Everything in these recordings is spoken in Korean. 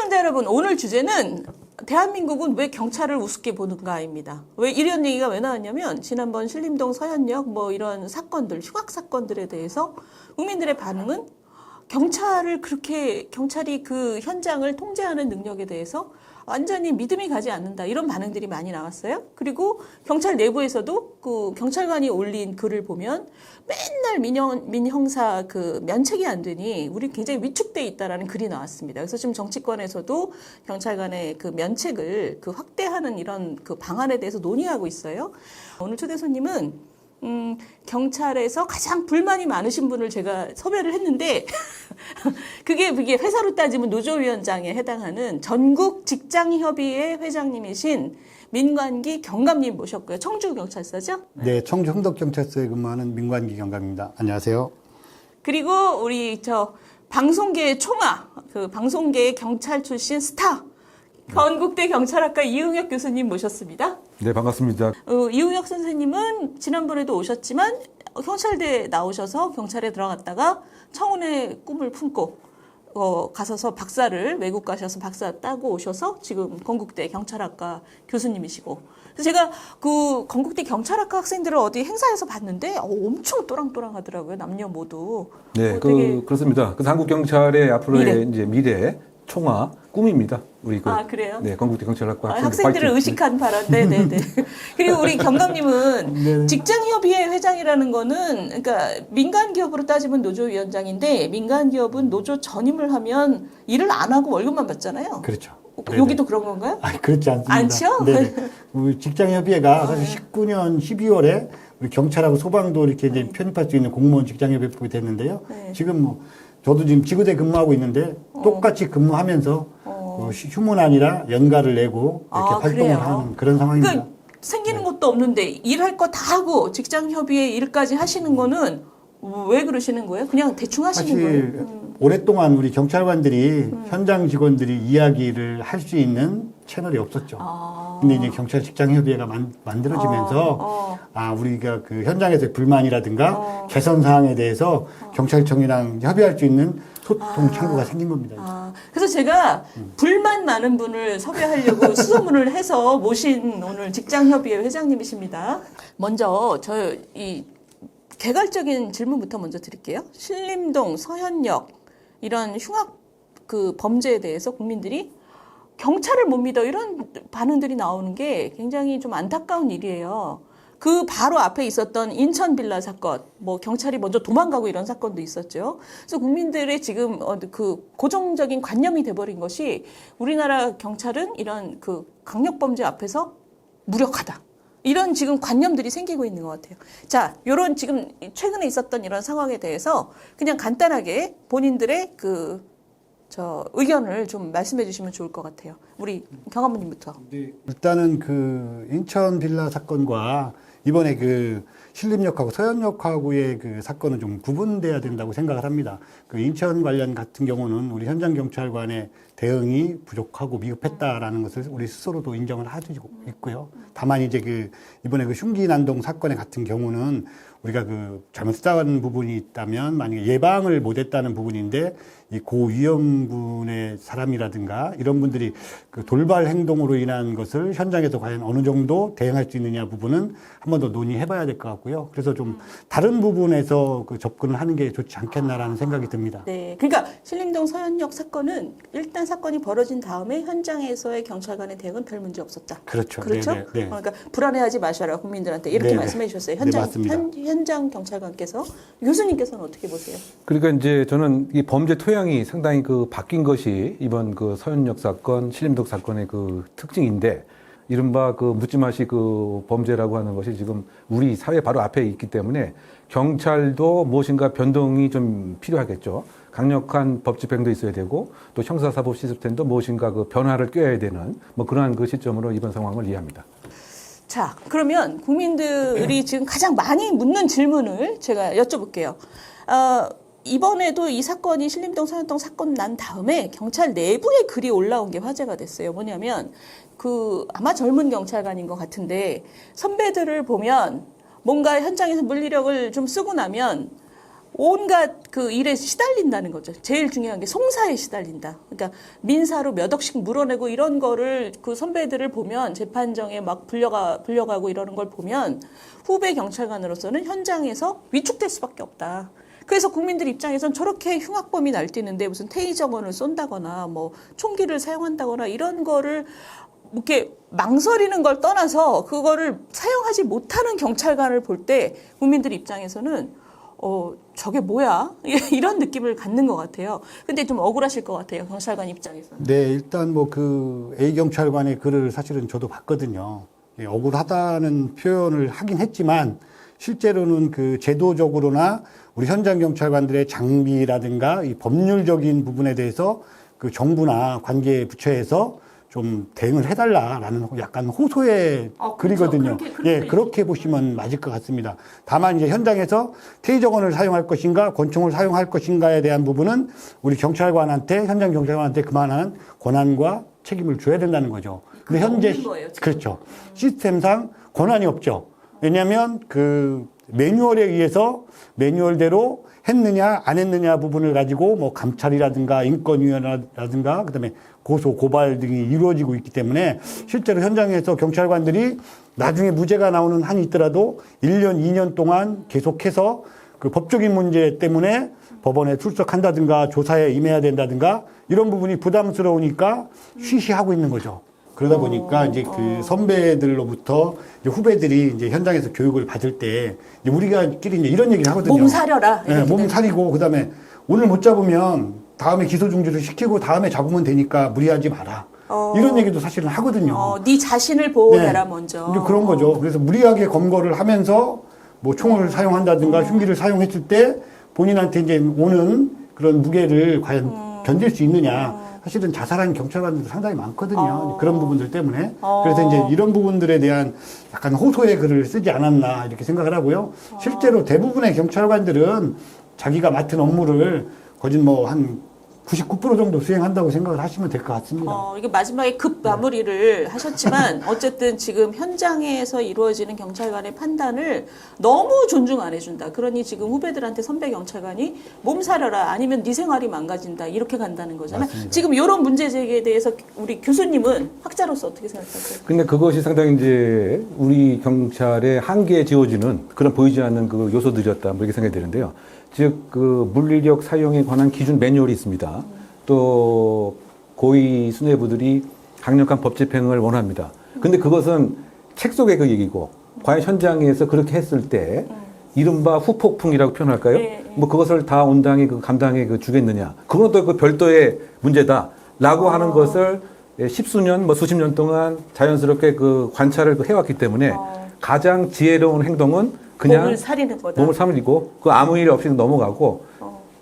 시청자 여러분, 오늘 주제는 대한민국은 왜 경찰을 우습게 보는가입니다. 왜 이런 얘기가 왜 나왔냐면 지난번 신림동 서현역 뭐 이런 사건들, 흉악 사건들에 대해서 국민들의 반응은 경찰이 그 현장을 통제하는 능력에 대해서 완전히 믿음이 가지 않는다. 이런 반응들이 많이 나왔어요. 그리고 경찰 내부에서도 그 경찰관이 올린 글을 보면 맨날 민형사 그 면책이 안 되니 우리 굉장히 위축돼 있다라는 글이 나왔습니다. 그래서 지금 정치권에서도 경찰관의 그 면책을 그 확대하는 이런 그 방안에 대해서 논의하고 있어요. 오늘 초대 손님은 경찰에서 가장 불만이 많으신 분을 제가 섭외를 했는데 그게 회사로 따지면 노조위원장에 해당하는 전국 직장협의회 회장님이신 민관기 경감님 모셨고요. 청주경찰서죠? 네, 청주 흥덕경찰서에 근무하는 민관기 경감입니다. 안녕하세요. 그리고 우리 방송계의 총아, 그 방송계의 경찰 출신 스타 건국대 경찰학과 이응혁 교수님 모셨습니다. 네, 반갑습니다. 이응혁 선생님은 지난번에도 오셨지만 경찰대에 나오셔서 경찰에 들어갔다가 청운의 꿈을 품고 가셔서 외국 가셔서 박사 따고 오셔서 지금 건국대 경찰학과 교수님이시고, 그래서 제가 그 건국대 경찰학과 학생들을 어디 행사에서 봤는데 엄청 또랑또랑하더라고요. 남녀 모두. 네, 되게 그렇습니다. 그래서 한국 경찰의 앞으로의 미래 총화 꿈입니다. 우리 그래요? 네, 건국대 경찰학과 학생들을 의식한 발언. 네네네. 그리고 우리 경감님은 네네. 직장협의회 회장이라는 거는, 그러니까 민간기업으로 따지면 노조위원장인데 민간기업은 노조 전임을 하면 일을 안 하고 월급만 받잖아요. 그렇죠. 여기도 그런 건가요? 그렇지 않습니다. 않죠? 네. 우리 직장협의회가 사실 19년 12월에 우리 경찰하고 소방도 이렇게 이제 편입할 수 있는 공무원 직장협의회가 됐는데요. 네. 지금 저도 지금 지구대 근무하고 있는데 똑같이 근무하면서 휴무난이라 연가를 내고 이렇게 활동을 그래요? 하는 그런 상황입니다. 그러니까 생기는 것도 없는데 일할 거 다 하고 직장협의회 일까지 하시는 거는 왜 그러시는 거예요? 그냥 대충 하시는 사실 거예요? 오랫동안 우리 경찰관들이 현장 직원들이 이야기를 할 수 있는 채널이 없었죠. 근데 이제 경찰 직장협의회가 만들어지면서 우리가 그 현장에서의 불만이라든가 개선 사항에 대해서 경찰청이랑 협의할 수 있는 소통 창구가 생긴 겁니다. 그래서 제가 불만 많은 분을 섭외하려고 수소문을 해서 모신 오늘 직장협의회 회장님이십니다. 먼저 이 개괄적인 질문부터 먼저 드릴게요. 신림동, 서현역 이런 흉악 그 범죄에 대해서 국민들이 경찰을 못 믿어 이런 반응들이 나오는 게 굉장히 좀 안타까운 일이에요. 그 바로 앞에 있었던 인천 빌라 사건, 경찰이 먼저 도망가고 이런 사건도 있었죠. 그래서 국민들의 지금 그 고정적인 관념이 돼버린 것이 우리나라 경찰은 이런 그 강력범죄 앞에서 무력하다. 이런 지금 관념들이 생기고 있는 것 같아요. 자, 요런 지금 최근에 있었던 이런 상황에 대해서 그냥 간단하게 본인들의 의견을 좀 말씀해 주시면 좋을 것 같아요. 우리 경감님부터. 네, 일단은 그 인천 빌라 사건과 이번에 그 신림역하고 서현역하고의 그 사건은 좀 구분돼야 된다고 생각을 합니다. 그 인천 관련 같은 경우는 우리 현장 경찰관의 대응이 부족하고 미흡했다라는 것을 우리 스스로도 인정을 하고 있고요. 다만 이제 이번에 그 흉기 난동 사건의 같은 경우는 우리가 잘못했다는 부분이 있다면 만약에 예방을 못했다는 부분인데 이 고위험군의 사람이라든가 이런 분들이 그 돌발 행동으로 인한 것을 현장에서 과연 어느 정도 대응할 수 있느냐 부분은 한 번 더 논의해봐야 될 것 같고요. 그래서 좀 다른 부분에서 접근을 하는 게 좋지 않겠나라는 생각이 듭니다. 네, 그러니까 신림동 서현역 사건은 일단 사건이 벌어진 다음에 현장에서의 경찰관의 대응은 별 문제 없었다. 그렇죠. 그렇죠? 네, 네. 그러니까 불안해하지 마셔라 국민들한테 이렇게 네네. 말씀해 주셨어요. 네, 현장 경찰관께서. 교수님께서는 어떻게 보세요? 그러니까 이제 저는 이 범죄 토양이 상당히 바뀐 것이 이번 그 서현역 사건, 신림동 사건의 그 특징인데, 이른바 묻지마시 범죄라고 하는 것이 지금 우리 사회 바로 앞에 있기 때문에 경찰도 무엇인가 변동이 좀 필요하겠죠. 강력한 법 집행도 있어야 되고 또 형사사법 시스템도 무엇인가 변화를 꾀어야 되는 그러한 시점으로 이번 상황을 이해합니다. 자, 그러면 국민들이 지금 가장 많이 묻는 질문을 제가 여쭤볼게요. 이번에도 이 사건이 신림동 서현동 사건 난 다음에 경찰 내부에 글이 올라온 게 화제가 됐어요. 뭐냐면 아마 젊은 경찰관인 것 같은데 선배들을 보면 뭔가 현장에서 물리력을 좀 쓰고 나면 온갖 그 일에 시달린다는 거죠. 제일 중요한 게 송사에 시달린다. 그러니까 민사로 몇 억씩 물어내고 이런 거를 그 선배들을 보면 재판정에 막 불려가고 이러는 걸 보면 후배 경찰관으로서는 현장에서 위축될 수밖에 없다. 그래서 국민들 입장에선 저렇게 흉악범이 날뛰는데 무슨 테이저건을 쏜다거나 뭐 총기를 사용한다거나 이런 거를 이렇게 망설이는 걸 떠나서 그거를 사용하지 못하는 경찰관을 볼 때 국민들 입장에서는 저게 뭐야? 이런 느낌을 갖는 것 같아요. 근데 좀 억울하실 것 같아요. 경찰관 입장에서는. 네, 일단 뭐 그 A 경찰관의 글을 사실은 저도 봤거든요. 예, 억울하다는 표현을 하긴 했지만 실제로는 그 제도적으로나 우리 현장 경찰관들의 장비라든가 이 법률적인 부분에 대해서 그 정부나 관계 부처에서 좀 대응을 해달라라는 약간 호소의 글이거든요. 예, 그렇게 보시면 맞을 것 같습니다. 다만 이제 현장에서 테이저건을 사용할 것인가, 권총을 사용할 것인가에 대한 부분은 우리 경찰관한테, 현장 경찰관한테 그만한 권한과 책임을 줘야 된다는 거죠. 근데 현재, 그렇죠. 시스템상 권한이 없죠. 왜냐하면 그 매뉴얼에 의해서 매뉴얼대로 했느냐 안 했느냐 부분을 가지고 뭐 감찰이라든가 인권위원회라든가 그다음에 고소 고발 등이 이루어지고 있기 때문에 실제로 현장에서 경찰관들이 나중에 무죄가 나오는 한이 있더라도 1년 2년 동안 계속해서 그 법적인 문제 때문에 법원에 출석한다든가 조사에 임해야 된다든가 이런 부분이 부담스러우니까 쉬쉬하고 있는 거죠. 그러다 보니까 이제 그 선배들로부터 이제 후배들이 이제 현장에서 교육을 받을 때 이제 우리가끼리 이제 이런 얘기를 하거든요. 몸 사려라. 네, 몸 사리고 그다음에 오늘 못 잡으면 다음에 기소 중지를 시키고 다음에 잡으면 되니까 무리하지 마라. 이런 얘기도 사실은 하거든요. 네 자신을 보호해라 네. 먼저. 이제 그런 거죠. 그래서 무리하게 검거를 하면서 뭐 총을 사용한다든가 흉기를 사용했을 때 본인한테 이제 오는 그런 무게를 과연 견딜 수 있느냐. 사실은 자살한 경찰관들도 상당히 많거든요. 그런 부분들 때문에. 그래서 이제 이런 부분들에 대한 약간 호소의 글을 쓰지 않았나 이렇게 생각을 하고요. 실제로 대부분의 경찰관들은 자기가 맡은 업무를 거의 뭐 한 99% 정도 수행한다고 생각을 하시면 될 것 같습니다. 이게 마지막에 급 마무리를 하셨지만 어쨌든 지금 현장에서 이루어지는 경찰관의 판단을 너무 존중 안 해준다. 그러니 지금 후배들한테 선배 경찰관이 몸 사려라 아니면 네 생활이 망가진다 이렇게 간다는 거잖아요. 맞습니다. 지금 이런 문제 제기에 대해서 우리 교수님은 학자로서 어떻게 생각하세요? 근데 그것이 상당히 이제 우리 경찰의 한계에 지어지는 그런 보이지 않는 그 요소들이었다. 뭐 이렇게 생각이 되는데요. 즉, 그 물리력 사용에 관한 기준 매뉴얼이 있습니다. 또 고위 수뇌부들이 강력한 법 집행을 원합니다. 근데 그것은 책 속의 그 얘기고 과연 현장에서 그렇게 했을 때 이른바 후폭풍이라고 표현할까요? 네. 뭐 그것을 다 온당히 그 감당해 그 주겠느냐. 그건 또 그 별도의 문제다라고 하는 것을 십수년, 뭐 수십 년 동안 자연스럽게 그 관찰을 그 해왔기 때문에 가장 지혜로운 행동은 그냥 몸을 사리는 거다. 몸을 사리고 그 아무 일 없이 넘어가고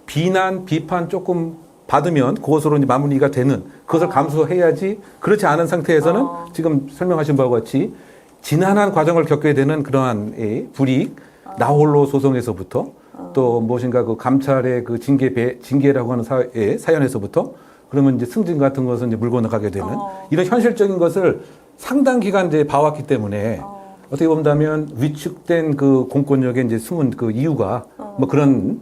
비난, 비판 조금 받으면 그것으로 이제 마무리가 되는 그것을 감수해야지 그렇지 않은 상태에서는 지금 설명하신 바와 같이 지난한 과정을 겪게 되는 그러한 불이익, 나홀로 소송에서부터 또 무엇인가 그 감찰의 그 징계라고 하는 사연에서부터 그러면 이제 승진 같은 것은 이제 물고 나가게 되는 이런 현실적인 것을 상당 기간 이제 봐왔기 때문에 어떻게 본다면 위축된 그 공권력의 이제 숨은 그 이유가 뭐 그런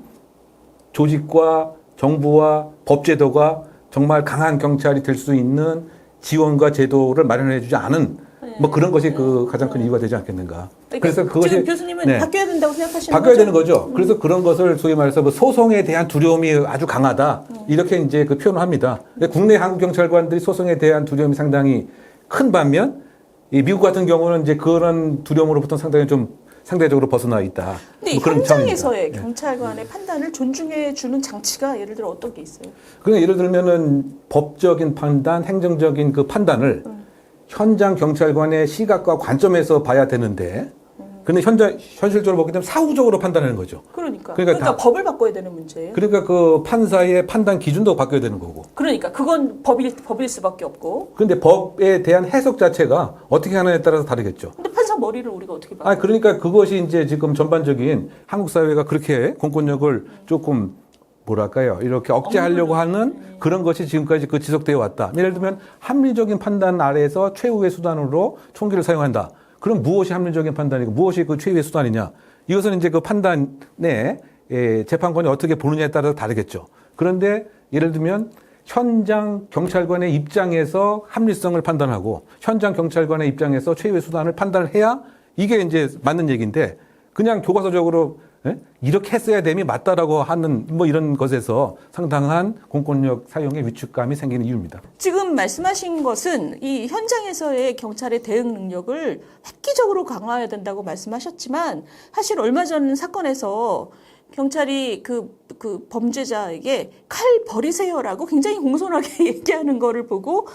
조직과 정부와 법제도가 정말 강한 경찰이 될 수 있는 지원과 제도를 마련해 주지 않은 뭐 그런 것이 그 가장 큰 이유가 되지 않겠는가. 그래서 그것이 지금 교수님은 바뀌어야 된다고 생각하시는 바뀌어야 거죠? 되는 거죠. 그래서 그런 것을 소위 말해서 뭐 소송에 대한 두려움이 아주 강하다. 이렇게 이제 그 표현을 합니다. 국내 한국 경찰관들이 소송에 대한 두려움이 상당히 큰 반면 이 미국 같은 경우는 이제 그런 두려움으로부터 상당히 좀 상대적으로 벗어나 있다. 근데 뭐 그런 현장에서의 차원입니다. 경찰관의 판단을 존중해 주는 장치가 예를 들어 어떤 게 있어요? 그냥 예를 들면은 법적인 판단, 행정적인 그 판단을 현장 경찰관의 시각과 관점에서 봐야 되는데, 근데 현실적으로 보게 되면 사후적으로 판단하는 거죠. 그러니까 법을 바꿔야 되는 문제예요. 그러니까 그 판사의 판단 기준도 바뀌어야 되는 거고. 그러니까 그건 법일 수밖에 없고. 근데 법에 대한 해석 자체가 어떻게 하느냐에 따라서 다르겠죠. 근데 판사 머리를 우리가 어떻게 봐? 그러니까 그것이 이제 지금 전반적인 한국 사회가 그렇게 공권력을 조금 뭐랄까요, 이렇게 억제하려고 하는 그런 것이 지금까지 그 지속되어 왔다. 예를 들면 합리적인 판단 아래에서 최후의 수단으로 총기를 사용한다. 그럼 무엇이 합리적인 판단이고 무엇이 그 최후의 수단이냐? 이것은 이제 그 판단의 재판관이 어떻게 보느냐에 따라 다르겠죠. 그런데 예를 들면 현장 경찰관의 입장에서 합리성을 판단하고 현장 경찰관의 입장에서 최후의 수단을 판단을 해야 이게 이제 맞는 얘기인데 그냥 교과서적으로 이렇게 했어야 됨이 맞다라고 하는 뭐 이런 것에서 상당한 공권력 사용의 위축감이 생기는 이유입니다. 지금 말씀하신 것은 이 현장에서의 경찰의 대응 능력을 획기적으로 강화해야 된다고 말씀하셨지만 사실 얼마 전 사건에서 경찰이 그 범죄자에게 칼 버리세요라고 굉장히 공손하게 얘기하는 거를 보고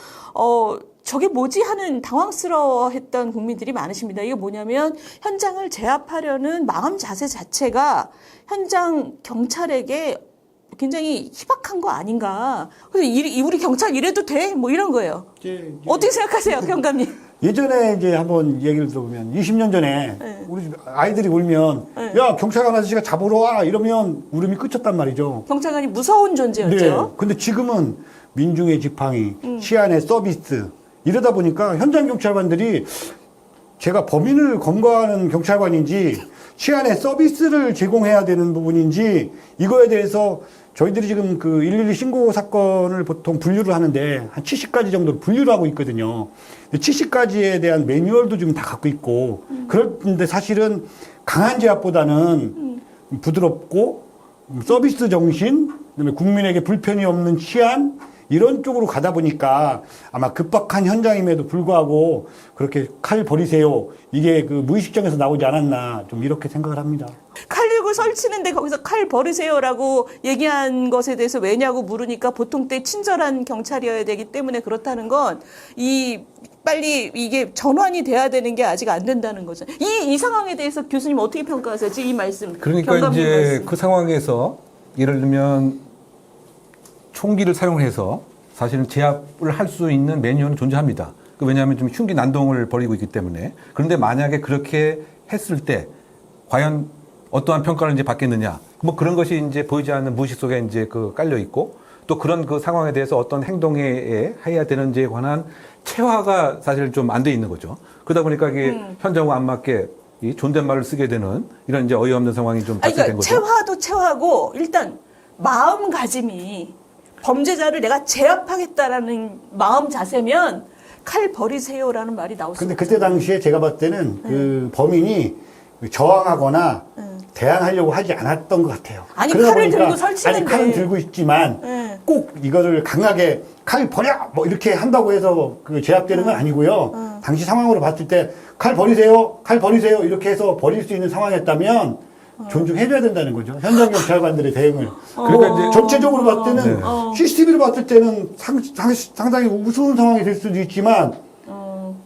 저게 뭐지 하는 당황스러워했던 국민들이 많으십니다. 이게 뭐냐면 현장을 제압하려는 마음 자세 자체가 현장 경찰에게 굉장히 희박한 거 아닌가. 그래서 우리 경찰 이래도 돼? 뭐 이런 거예요. 어떻게 생각하세요, 경감님? 예전에 이제 한번 얘기를 들어보면 20년 전에 네. 우리 집 아이들이 울면 네. 야 경찰관 아저씨가 잡으러 와 이러면 울음이 끝쳤단 말이죠. 경찰관이 무서운 존재였죠. 네. 근데 지금은 민중의 지팡이, 시안의 서비스 이러다 보니까 현장 경찰관들이 제가 범인을 검거하는 경찰관인지 시안의 서비스를 제공해야 되는 부분인지 이거에 대해서 저희들이 지금 그 112 신고 사건을 보통 분류를 하는데 한 70가지 정도로 분류를 하고 있거든요. 70가지에 대한 매뉴얼도 지금 다 갖고 있고 그런데 사실은 강한 제압보다는 부드럽고 서비스 정신, 그다음에 국민에게 불편이 없는 치안 이런 쪽으로 가다 보니까 아마 급박한 현장임에도 불구하고 그렇게 칼 버리세요. 이게 그 무의식적에서 나오지 않았나 좀 이렇게 생각을 합니다. 칼 들고 설치는데 거기서 칼 버리세요라고 얘기한 것에 대해서 왜냐고 물으니까 보통 때 친절한 경찰이어야 되기 때문에 그렇다는 건 빨리 이게 전환이 돼야 되는 게 아직 안 된다는 거죠. 이 상황에 대해서 교수님 어떻게 평가하세요? 지금 이 말씀. 그러니까 경감님 이제 말씀. 그 상황에서 예를 들면 총기를 사용해서 사실은 제압을 할 수 있는 매뉴얼은 존재합니다. 왜냐하면 좀 흉기 난동을 벌이고 있기 때문에. 그런데 만약에 그렇게 했을 때 과연 어떠한 평가를 이제 받겠느냐. 뭐 그런 것이 이제 보이지 않는 무의식 속에 이제 깔려 있고 또 그런 그 상황에 대해서 어떤 행동에 해야 되는지에 관한 체화가 사실 좀 안 돼 있는 거죠. 그러다 보니까 이게 현장과 안 맞게 이 존댓말을 쓰게 되는 이런 이제 어이없는 상황이 좀 발생된 그러니까 거죠. 체화도 체화고 일단 마음가짐이 범죄자를 내가 제압하겠다라는 마음 자세면 칼 버리세요라는 말이 나올 수 근데 없죠. 그때 당시에 제가 봤을 때는 그 범인이 저항하거나 대항하려고 하지 않았던 것 같아요. 아니, 그러다 칼을 보니까 들고 설치는데. 아니 칼은 들고 있지만 네. 꼭 이거를 강하게 칼 버려 뭐 이렇게 한다고 해서 그 제압되는 건 아니고요. 당시 상황으로 봤을 때 칼 버리세요, 칼 버리세요 이렇게 해서 버릴 수 있는 상황이었다면 존중해줘야 된다는 거죠. 현장 경찰관들의 대응을. 그러니까 이제 전체적으로 봤을 때는 네. CCTV로 봤을 때는 상당히 우스운 상황이 될 수도 있지만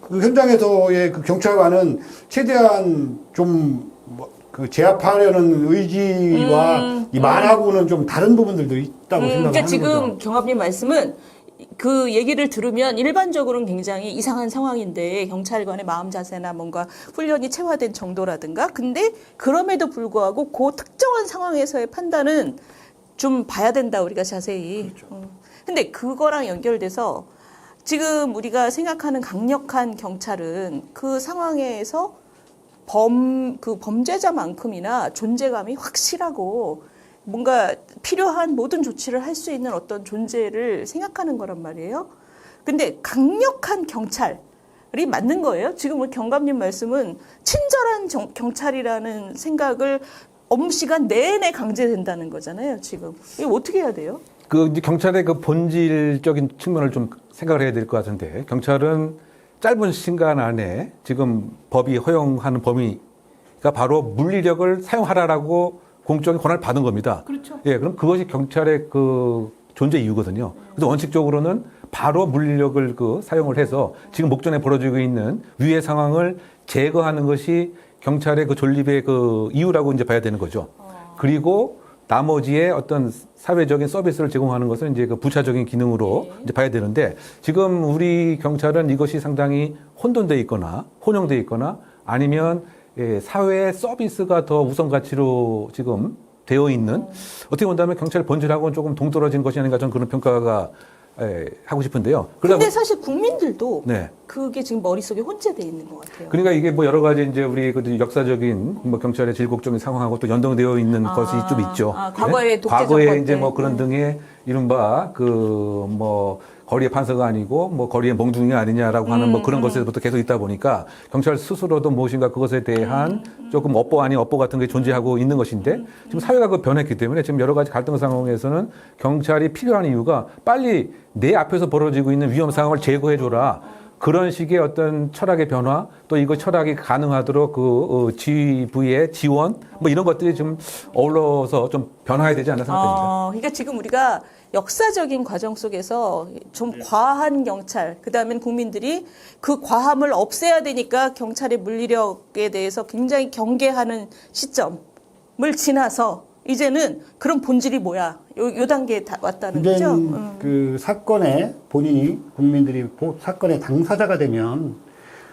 그 현장에서의 그 경찰관은 최대한 좀 그 제압하려는 의지와 이 말하고는 좀 다른 부분들도 있다고 생각하는 그러니까 거죠. 지금 경합님 말씀은 그 얘기를 들으면 일반적으로는 굉장히 이상한 상황인데 경찰관의 마음 자세나 뭔가 훈련이 체화된 정도라든가 근데 그럼에도 불구하고 그 특정한 상황에서의 판단은 좀 봐야 된다 우리가 자세히. 그렇죠. 근데 그거랑 연결돼서 지금 우리가 생각하는 강력한 경찰은 그 상황에서 그 범죄자만큼이나 존재감이 확실하고 뭔가 필요한 모든 조치를 할 수 있는 어떤 존재를 생각하는 거란 말이에요. 근데 강력한 경찰이 맞는 거예요. 지금 우리 경감님 말씀은 친절한 경찰이라는 생각을 업무 시간 내내 강제된다는 거잖아요. 지금 이거 어떻게 해야 돼요? 그 이제 경찰의 그 본질적인 측면을 좀 생각을 해야 될 것 같은데 경찰은 짧은 시간 안에 지금 법이 허용하는 범위가 바로 물리력을 사용하라라고 공적인 권한을 받은 겁니다. 그렇죠. 예, 그럼 그것이 경찰의 그 존재 이유거든요. 그래서 원칙적으로는 바로 물리력을 사용을 해서 지금 목전에 벌어지고 있는 위의 상황을 제거하는 것이 경찰의 그 존립의 그 이유라고 이제 봐야 되는 거죠. 그리고 나머지의 어떤 사회적인 서비스를 제공하는 것은 이제 그 부차적인 기능으로 이제 봐야 되는데 지금 우리 경찰은 이것이 상당히 혼돈돼 있거나 혼용돼 있거나 아니면 사회 서비스가 더 우선 가치로 지금 되어 있는 어떻게 본다면 경찰 본질하고는 조금 동떨어진 것이 아닌가 저는 그런 평가가 하고 싶은데요. 그러다 근데 사실 국민들도 네. 그게 지금 머릿속에 혼재돼 있는 것 같아요. 그러니까 이게 뭐 여러 가지 이제 우리 그 역사적인 뭐 경찰의 질곡적인 상황하고 또 연동되어 있는 것이 좀 있죠. 과거의 독재 과거에 정권 이제 때. 뭐 그런 등의 이른바 그 뭐 거리의 판서가 아니고 뭐 거리의 몽둥이가 아니냐라고 하는 뭐 그런 것에서부터 계속 있다 보니까 경찰 스스로도 무엇인가 그것에 대한 조금 업보 아닌 업보 같은 게 존재하고 있는 것인데 지금 사회가 그 변했기 때문에 지금 여러 가지 갈등 상황에서는 경찰이 필요한 이유가 빨리 내 앞에서 벌어지고 있는 위험 상황을 제거해줘라. 그런 식의 어떤 철학의 변화, 또 이거 철학이 가능하도록 그 지휘부의 지원, 뭐 이런 것들이 좀 어우러서 좀 변화해야 되지 않나 생각됩니다. 그러니까 지금 우리가 역사적인 과정 속에서 좀 과한 경찰, 그 다음엔 국민들이 그 과함을 없애야 되니까 경찰의 물리력에 대해서 굉장히 경계하는 시점을 지나서 이제는 그런 본질이 뭐야? 요 단계에 왔다는 거죠? 그 사건에 본인이 국민들이 사건의 당사자가 되면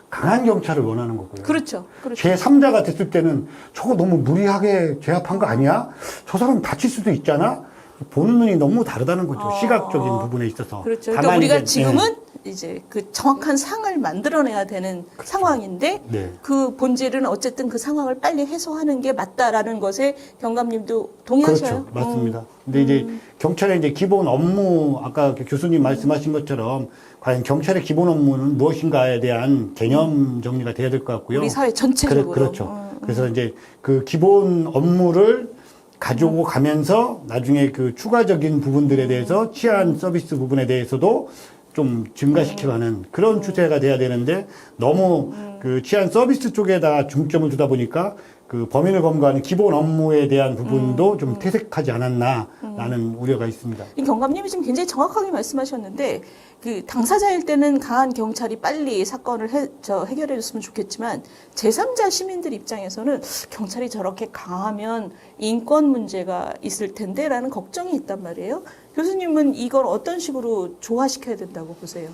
강한 경찰을 원하는 거고요. 그렇죠. 제3자가 됐을 때는 저거 너무 무리하게 제압한 거 아니야? 저 사람 다칠 수도 있잖아? 보는 눈이 너무 다르다는 거죠. 시각적인 부분에 있어서. 그렇죠. 그러니까 우리가 지금은 이제 그 정확한 상을 만들어내야 되는 상황인데 그 본질은 어쨌든 그 상황을 빨리 해소하는 게 맞다라는 것에 경감님도 동의하셔요? 그렇죠. 맞습니다. 근데 이제 경찰의 이제 기본 업무, 아까 교수님 말씀하신 것처럼 과연 경찰의 기본 업무는 무엇인가에 대한 개념 정리가 돼야 될 것 같고요. 우리 사회 전체적으로. 그렇죠. 그래서 이제 그 기본 업무를 가지고 가면서 나중에 그 추가적인 부분들에 대해서 치안 서비스 부분에 대해서도 좀 증가시켜가는 그런 추세가 돼야 되는데 너무 그 치안 서비스 쪽에다 중점을 두다 보니까 그 범인을 검거하는 기본 업무에 대한 부분도 좀 퇴색하지 않았나라는 우려가 있습니다. 이 경감님이 지금 굉장히 정확하게 말씀하셨는데 그 당사자일 때는 강한 경찰이 빨리 사건을 해결해 줬으면 좋겠지만 제3자 시민들 입장에서는 경찰이 저렇게 강하면 인권 문제가 있을 텐데라는 걱정이 있단 말이에요. 교수님은 이걸 어떤 식으로 조화시켜야 된다고 보세요?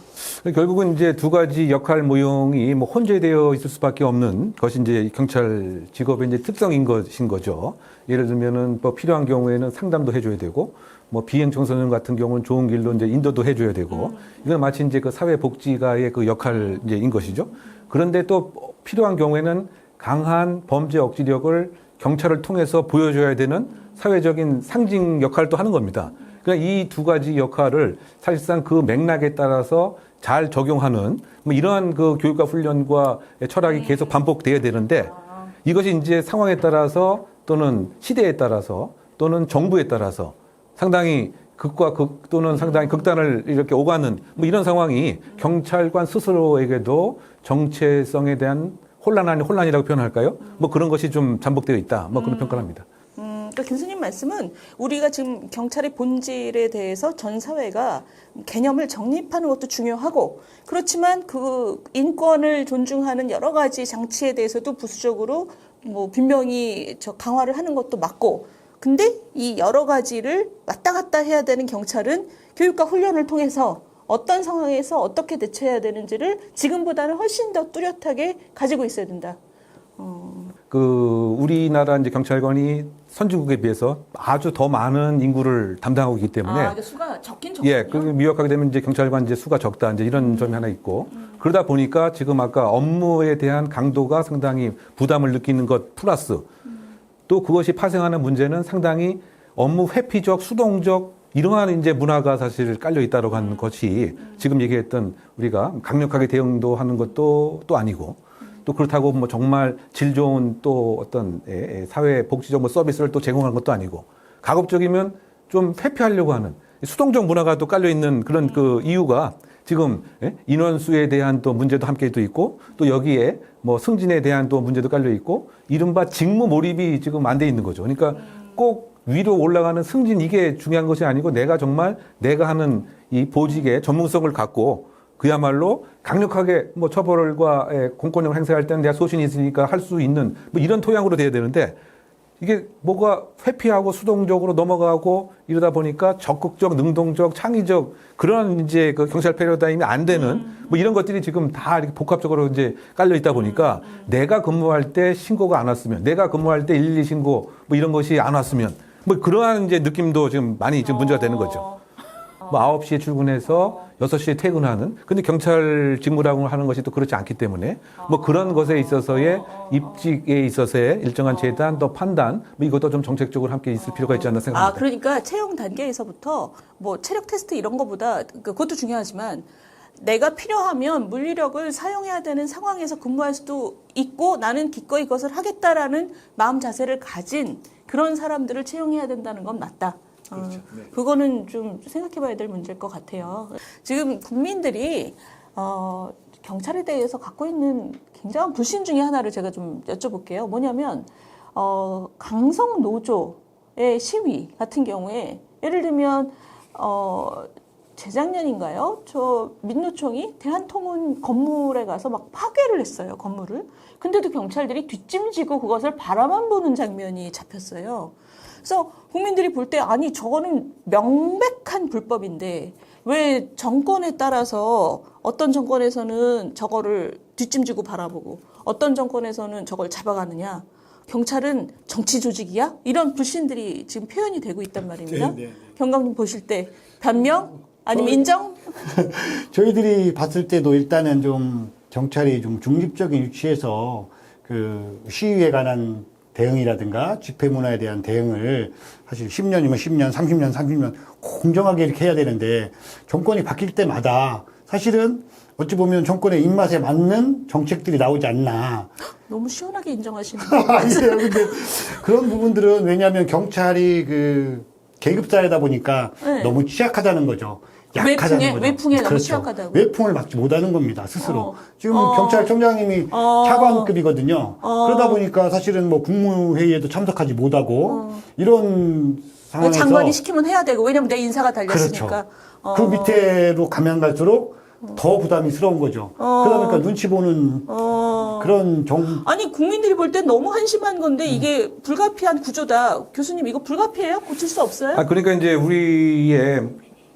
결국은 이제 두 가지 역할 모형이 뭐 혼재되어 있을 수밖에 없는 것이 이제 경찰 직업의 이제 특성인 것인 거죠. 예를 들면은 뭐 필요한 경우에는 상담도 해줘야 되고, 뭐 비행 청소년 같은 경우는 좋은 길로 이제 인도도 해줘야 되고, 이건 마치 이제 그 사회복지가의 그 역할인 것이죠. 그런데 또 필요한 경우에는 강한 범죄 억지력을 경찰을 통해서 보여줘야 되는 사회적인 상징 역할도 하는 겁니다. 그러니까 이 두 가지 역할을 사실상 그 맥락에 따라서 잘 적용하는 뭐 이러한 그 교육과 훈련과 철학이 계속 반복돼야 되는데 이것이 이제 상황에 따라서 또는 시대에 따라서 또는 정부에 따라서 상당히 극과 극 또는 상당히 극단을 이렇게 오가는 뭐 이런 상황이 경찰관 스스로에게도 정체성에 대한 혼란 아닌 혼란이라고 표현할까요? 뭐 그런 것이 좀 잠복되어 있다. 뭐 그런 평가를 합니다. 그러니까 교수님 말씀은 우리가 지금 경찰의 본질에 대해서 전 사회가 개념을 정립하는 것도 중요하고 그렇지만 그 인권을 존중하는 여러 가지 장치에 대해서도 부수적으로 뭐 분명히 강화를 하는 것도 맞고 근데 이 여러 가지를 왔다 갔다 해야 되는 경찰은 교육과 훈련을 통해서 어떤 상황에서 어떻게 대처해야 되는지를 지금보다는 훨씬 더 뚜렷하게 가지고 있어야 된다. 우리나라 이제 경찰관이 선진국에 비해서 아주 더 많은 인구를 담당하고 있기 때문에 수가 적긴 적군요. 예, 그 미역하게 되면 이제 경찰관 이제 수가 적다 이제 이런 점이 하나 있고 그러다 보니까 지금 아까 업무에 대한 강도가 상당히 부담을 느끼는 것 플러스 또 그것이 파생하는 문제는 상당히 업무 회피적, 수동적 이러한 이제 문화가 사실 깔려 있다고 하는 것이 지금 얘기했던 우리가 강력하게 대응도 하는 것도 또 아니고. 또 그렇다고 뭐 정말 질 좋은 또 어떤 사회 복지적 뭐 서비스를 또 제공하는 것도 아니고 가급적이면 좀 회피하려고 하는 수동적 문화가 또 깔려 있는 그런 그 이유가 지금 인원수에 대한 또 문제도 함께 또 있고 또 여기에 뭐 승진에 대한 또 문제도 깔려 있고 이른바 직무 몰입이 지금 안 돼 있는 거죠. 그러니까 꼭 위로 올라가는 승진 이게 중요한 것이 아니고 내가 정말 내가 하는 이 보직의 전문성을 갖고 그야말로 강력하게 뭐 처벌과 공권력을 행사할 때는 내가 소신이 있으니까 할 수 있는 뭐 이런 토양으로 돼야 되는데 이게 뭐가 회피하고 수동적으로 넘어가고 이러다 보니까 적극적, 능동적, 창의적 그런 이제 그 경찰 패러다임이 안 되는 뭐 이런 것들이 지금 다 이렇게 복합적으로 이제 깔려 있다 보니까 내가 근무할 때 신고가 안 왔으면 내가 근무할 때 112 신고 뭐 이런 것이 안 왔으면 뭐 그러한 이제 느낌도 지금 많이 지금 문제가 되는 거죠. 뭐 9시에 출근해서 6시에 퇴근하는. 근데 경찰 직무라고 하는 것이 또 그렇지 않기 때문에 뭐 그런 것에 있어서의 입직에 있어서의 일정한 재단 또 판단 뭐 이것도 좀 정책적으로 함께 있을 필요가 있지 않나 생각합니다. 그러니까 채용 단계에서부터 뭐 체력 테스트 이런 거보다 그것도 중요하지만 내가 필요하면 물리력을 사용해야 되는 상황에서 근무할 수도 있고 나는 기꺼이 그것을 하겠다라는 마음 자세를 가진 그런 사람들을 채용해야 된다는 건 맞다. 그렇죠. 네. 그거는 좀 생각해봐야 될 문제일 것 같아요. 지금 국민들이 경찰에 대해서 갖고 있는 굉장한 불신 중에 하나를 제가 좀 여쭤볼게요. 뭐냐면 강성 노조의 시위 같은 경우에 예를 들면 재작년인가요? 저 민노총이 대한통운 건물에 가서 막 파괴를 했어요, 건물을. 근데도 경찰들이 뒷짐지고 그것을 바라만 보는 장면이 잡혔어요. 그래서 국민들이 볼 때 아니 저거는 명백한 불법인데 왜 정권에 따라서 어떤 정권에서는 저거를 뒷짐지고 바라보고 어떤 정권에서는 저걸 잡아가느냐. 경찰은 정치 조직이야? 이런 불신들이 지금 표현이 되고 있단 말입니다. 네. 경감님 보실 때 변명? 아니면 인정? 저희들이 봤을 때도 일단은 좀 경찰이 좀 중립적인 위치에서 그 시위에 관한 대응이라든가 집회 문화에 대한 대응을 사실 10년이면 10년, 30년 공정하게 이렇게 해야 되는데 정권이 바뀔 때마다 사실은 어찌 보면 정권의 입맛에 맞는 정책들이 나오지 않나. 너무 시원하게 인정하시는 아니에요. 근데 그런 부분들은 왜냐하면 경찰이 그 계급사회다 보니까 네. 너무 취약하다는 거죠. 약하다는 거죠. 외풍에 너무 그렇죠. 취약하다고. 외풍을 막지 못하는 겁니다. 스스로. 지금 어. 경찰청장님이 차관급이거든요. 그러다 보니까 사실은 뭐 국무회의에도 참석하지 못하고 이런 상황에서 장관이 시키면 해야 되고 왜냐면 내 인사가 달렸으니까. 그렇죠. 그 밑에로 가면 갈수록 더 부담이스러운 거죠. 그러다 보니까 눈치 보는 그런 아니 국민들이 볼 땐 너무 한심한 건데 이게 불가피한 구조다. 교수님 이거 불가피해요? 고칠 수 없어요? 그러니까 이제 우리의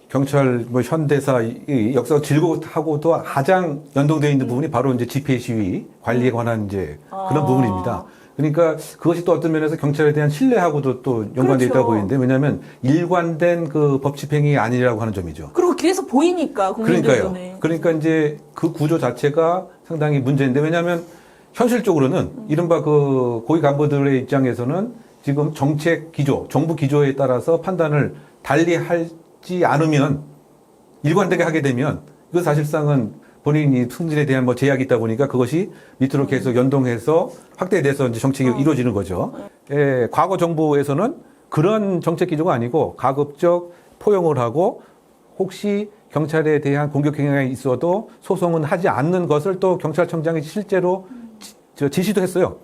경찰 뭐 현대사 이 역사가 질고하고도 가장 연동되어 있는 부분이 바로 이제 집회 시위 관리에 관한 이제 그런 부분입니다. 그러니까 그것이 또 어떤 면에서 경찰에 대한 신뢰하고도 또 연관되어 있다고 보이는데 왜냐하면 일관된 그 법 집행이 아니라고 하는 점이죠. 그리고 길에서 보이니까 국민들 그러니까요. 눈에. 그러니까 이제 그 구조 자체가 상당히 문제인데 왜냐하면 현실적으로는 이른바 그 고위 간부들의 입장에서는 지금 정책 기조, 정부 기조에 따라서 판단을 달리 하지 않으면 일관되게 하게 되면 이거 사실상은 본인이 승진에 대한 뭐 제약이 있다 보니까 그것이 밑으로 계속 연동해서 확대돼서 이제 정책이 이루어지는 거죠. 과거 정부에서는 그런 정책 기조가 아니고 가급적 포용을 하고 혹시 경찰에 대한 공격 행위가 있어도 소송은 하지 않는 것을 또 경찰청장이 실제로 지시도 했어요.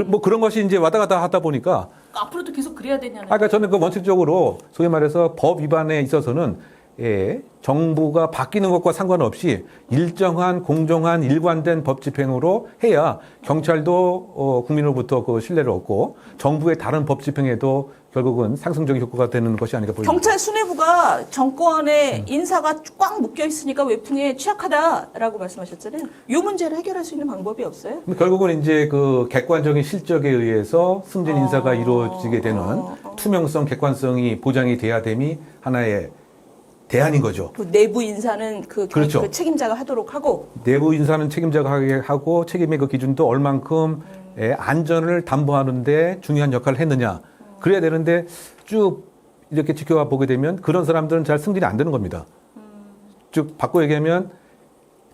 뭐 그런 것이 이제 왔다 갔다 하다 보니까 앞으로도 계속 그래야 되냐는. 그러니까 저는 그 원칙적으로 소위 말해서 법 위반에 있어서는 정부가 바뀌는 것과 상관없이 일정한 공정한 일관된 법 집행으로 해야 경찰도 국민으로부터 그 신뢰를 얻고 정부의 다른 법 집행에도 결국은 상승적인 효과가 되는 것이 아닐까 보입니다. 경찰 수뇌부가 정권의 인사가 꽉 묶여 있으니까 외풍에 취약하다라고 말씀하셨잖아요. 이 문제를 해결할 수 있는 방법이 없어요? 결국은 이제 그 객관적인 실적에 의해서 승진 인사가 이루어지게 되는 투명성, 객관성이 보장이 돼야 됨이 하나의 대안인 거죠. 그 내부 인사는 그렇죠. 그 책임자가 하도록 하고 내부 인사는 책임자가 하게 하고 책임의 그 기준도 얼만큼 안전을 담보하는데 중요한 역할을 했느냐. 그래야 되는데 쭉 이렇게 지켜봐 보게 되면 그런 사람들은 잘 승진이 안 되는 겁니다. 쭉 바꿔 얘기하면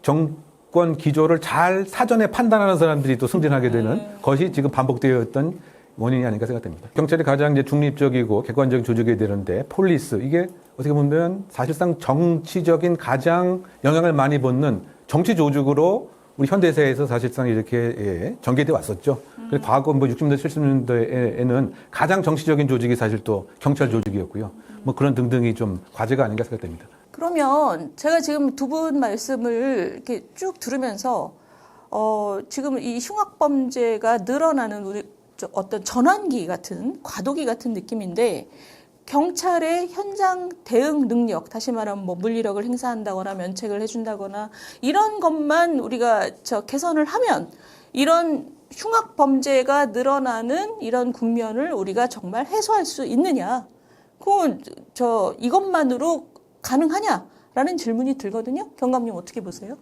정권 기조를 잘 사전에 판단하는 사람들이 또 승진하게 되는 것이 지금 반복되어 있던 원인이 아닌가 생각됩니다. 경찰이 가장 이제 중립적이고 객관적인 조직이 되는데 폴리스 이게 어떻게 보면 사실상 정치적인 가장 영향을 많이 받는 정치 조직으로 우리 현대사에서 사실상 이렇게 전개돼 왔었죠. 그래서 과거 뭐 60년대, 70년대에는 가장 정치적인 조직이 사실 또 경찰 조직이었고요. 뭐 그런 등등이 좀 과제가 아닌가 생각됩니다. 그러면 제가 지금 두 분 말씀을 이렇게 쭉 들으면서 지금 이 흉악범죄가 늘어나는 우리 어떤 전환기 같은 과도기 같은 느낌인데 경찰의 현장 대응 능력, 다시 말하면 뭐 물리력을 행사한다거나 면책을 해준다거나 이런 것만 우리가 개선을 하면 이런 흉악 범죄가 늘어나는 이런 국면을 우리가 정말 해소할 수 있느냐? 그건 이것만으로 가능하냐라는 질문이 들거든요. 경감님 어떻게 보세요?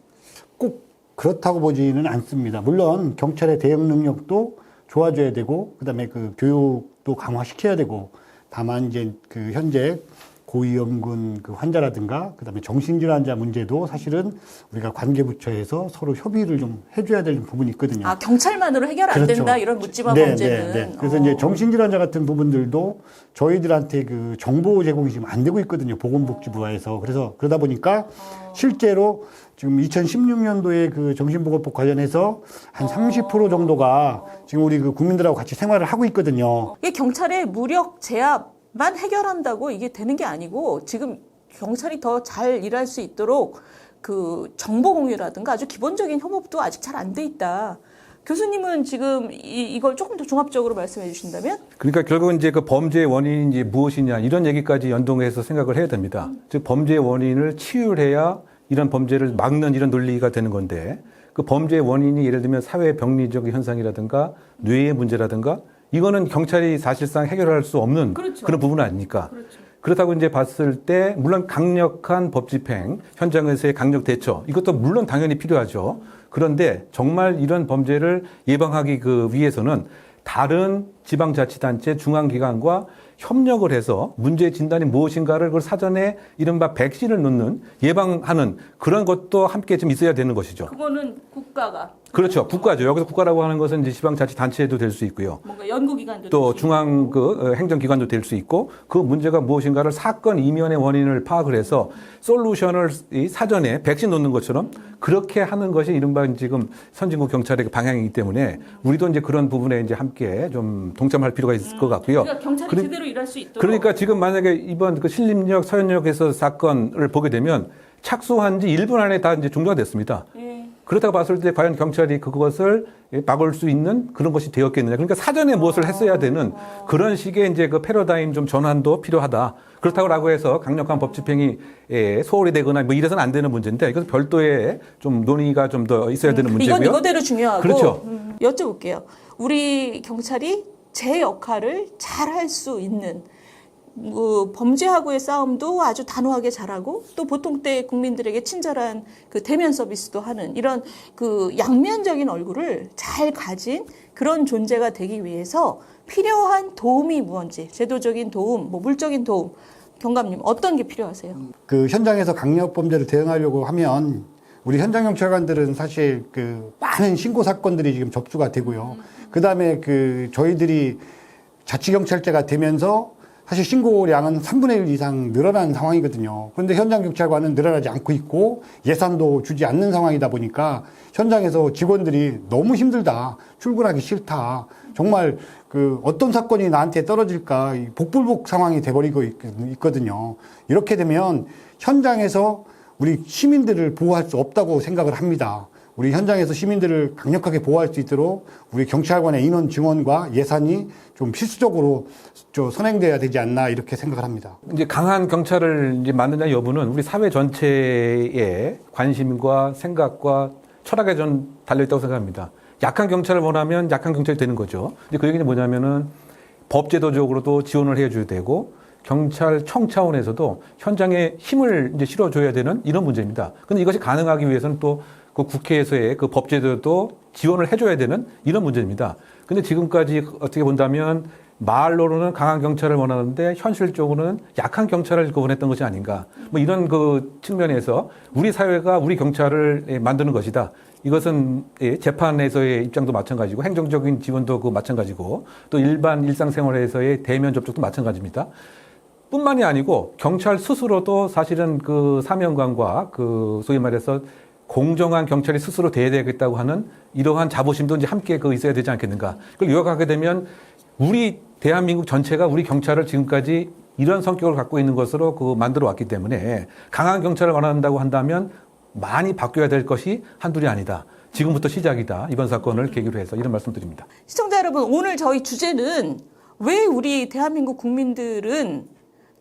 꼭 그렇다고 보지는 않습니다. 물론 경찰의 대응 능력도 좋아져야 되고, 그다음에 그 교육도 강화시켜야 되고, 다만 이제 그 현재 고위험군 그 환자라든가, 그다음에 정신질환자 문제도 사실은 우리가 관계부처에서 서로 협의를 좀 해줘야 될 부분이 있거든요. 아, 경찰만으로 해결 안 그렇죠. 된다 이런 묻지마 네, 범죄는. 네, 네. 그래서 이제 정신질환자 같은 부분들도 저희들한테 그 정보 제공이 지금 안 되고 있거든요. 보건복지부에서. 그래서 그러다 보니까 실제로 지금 2016년도에 그 정신보건법 관련해서 한 30% 정도가 지금 우리 그 국민들하고 같이 생활을 하고 있거든요. 이게 경찰의 무력 제압만 해결한다고 이게 되는 게 아니고 지금 경찰이 더 잘 일할 수 있도록 그 정보 공유라든가 아주 기본적인 협업도 아직 잘 안 돼 있다. 교수님은 지금 이걸 조금 더 종합적으로 말씀해 주신다면? 그러니까 결국은 이제 그 범죄의 원인이 이제 무엇이냐 이런 얘기까지 연동해서 생각을 해야 됩니다. 즉 범죄의 원인을 치유해야 이런 범죄를 막는 이런 논리가 되는 건데 그 범죄의 원인이 예를 들면 사회 병리적 현상이라든가 뇌의 문제라든가 이거는 경찰이 사실상 해결할 수 없는 그렇죠. 그런 부분 아닙니까? 그렇죠. 그렇다고 이제 봤을 때 물론 강력한 법 집행, 현장에서의 강력 대처 이것도 물론 당연히 필요하죠. 그런데 정말 이런 범죄를 예방하기 그 위해서는 다른 지방자치단체, 중앙기관과 협력을 해서 문제의 진단이 무엇인가를 그 사전에 이른바 백신을 놓는 예방하는 그런 것도 함께 좀 있어야 되는 것이죠. 그거는 국가가. 그렇죠. 국가죠. 여기서 국가라고 하는 것은 이제 지방자치단체도 될 수 있고요. 뭔가 연구기관도 또 중앙 그 행정기관도 될 수 있고 그 문제가 무엇인가를 사건 이면의 원인을 파악을 해서 솔루션을 이 사전에 백신 놓는 것처럼 그렇게 하는 것이 이른바 지금 선진국 경찰의 방향이기 때문에 우리도 이제 그런 부분에 이제 함께 좀 동참할 필요가 있을 것 같고요. 그러니까 경찰이 제대로 일할 수 있도록. 그러니까 지금 만약에 이번 그 신림역, 서현역에서 사건을 보게 되면 착수한 지 1분 안에 다 이제 종료가 됐습니다. 예. 그렇다고 봤을 때 과연 경찰이 그것을 막을 수 있는 그런 것이 되었겠느냐. 그러니까 사전에 무엇을 했어야 되는 그런 식의 이제 그 패러다임 좀 전환도 필요하다. 그렇다고 해서 강력한 법 집행이 소홀히 되거나 뭐 이래서는 안 되는 문제인데 이것은 별도의 좀 논의가 좀 더 있어야 되는 문제고요. 이건 이거대로 중요하고. 그렇죠. 여쭤볼게요. 우리 경찰이 제 역할을 잘 할 수 있는 범죄하고의 싸움도 아주 단호하게 잘하고 또 보통 때 국민들에게 친절한 그 대면 서비스도 하는 이런 그 양면적인 얼굴을 잘 가진 그런 존재가 되기 위해서 필요한 도움이 무언지 제도적인 도움, 뭐 물적인 도움 경감님 어떤 게 필요하세요? 그 현장에서 강력 범죄를 대응하려고 하면 우리 현장 경찰관들은 사실 그 많은 신고 사건들이 지금 접수가 되고요. 그다음에 그 저희들이 자치경찰제가 되면서 사실 신고량은 3분의 1 이상 늘어난 상황이거든요. 그런데 현장 경찰관은 늘어나지 않고 있고 예산도 주지 않는 상황이다 보니까 현장에서 직원들이 너무 힘들다. 출근하기 싫다. 정말 그 어떤 사건이 나한테 떨어질까 복불복 상황이 돼버리고 있거든요. 이렇게 되면 현장에서 우리 시민들을 보호할 수 없다고 생각을 합니다. 우리 현장에서 시민들을 강력하게 보호할 수 있도록 우리 경찰관의 인원 증원과 예산이 좀 필수적으로 선행돼야 되지 않나 이렇게 생각을 합니다. 이제 강한 경찰을 이제 만드냐 여부는 우리 사회 전체의 관심과 생각과 철학에 전 달려있다고 생각합니다. 약한 경찰을 원하면 약한 경찰이 되는 거죠. 근데 그 얘기는 뭐냐면은 법제도적으로도 지원을 해줘야 되고 경찰청 차원에서도 현장에 힘을 이제 실어줘야 되는 이런 문제입니다. 근데 이것이 가능하기 위해서는 또 그 국회에서의 그 법제도도 지원을 해줘야 되는 이런 문제입니다. 근데 지금까지 어떻게 본다면 말로는 강한 경찰을 원하는데 현실적으로는 약한 경찰을 원했던 것이 아닌가. 뭐 이런 그 측면에서 우리 사회가 우리 경찰을 만드는 것이다. 이것은 재판에서의 입장도 마찬가지고 행정적인 지원도 그 마찬가지고 또 일반 일상생활에서의 대면 접촉도 마찬가지입니다. 뿐만이 아니고 경찰 스스로도 사실은 그 사명감과 그 소위 말해서 공정한 경찰이 스스로 돼야 되겠다고 하는 이러한 자부심도 이제 함께 그 있어야 되지 않겠는가. 그걸 요약하게 되면 우리 대한민국 전체가 우리 경찰을 지금까지 이런 성격을 갖고 있는 것으로 그 만들어 왔기 때문에 강한 경찰을 원한다고 한다면 많이 바뀌어야 될 것이 한둘이 아니다. 지금부터 시작이다. 이번 사건을 계기로 해서 이런 말씀드립니다. 시청자 여러분, 오늘 저희 주제는 왜 우리 대한민국 국민들은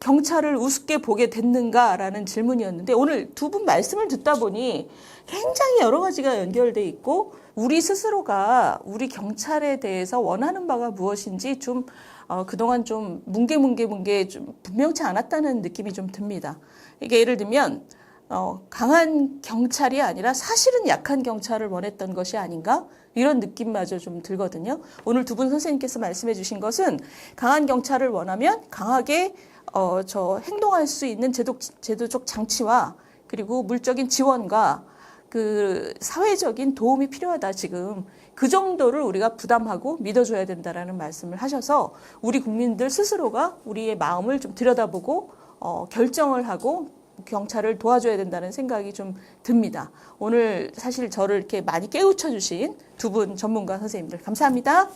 경찰을 우습게 보게 됐는가라는 질문이었는데 오늘 두 분 말씀을 듣다 보니 굉장히 여러 가지가 연결돼 있고 우리 스스로가 우리 경찰에 대해서 원하는 바가 무엇인지 좀 그동안 좀 뭉게 좀 분명치 않았다는 느낌이 좀 듭니다. 이게 예를 들면 강한 경찰이 아니라 사실은 약한 경찰을 원했던 것이 아닌가? 이런 느낌마저 좀 들거든요. 오늘 두 분 선생님께서 말씀해 주신 것은 강한 경찰을 원하면 강하게 행동할 수 있는 제도적 장치와 그리고 물적인 지원과 그 사회적인 도움이 필요하다 지금. 그 정도를 우리가 부담하고 믿어줘야 된다라는 말씀을 하셔서 우리 국민들 스스로가 우리의 마음을 좀 들여다보고 결정을 하고 경찰을 도와줘야 된다는 생각이 좀 듭니다. 오늘 사실 저를 이렇게 많이 깨우쳐 주신 두 분 전문가 선생님들 감사합니다.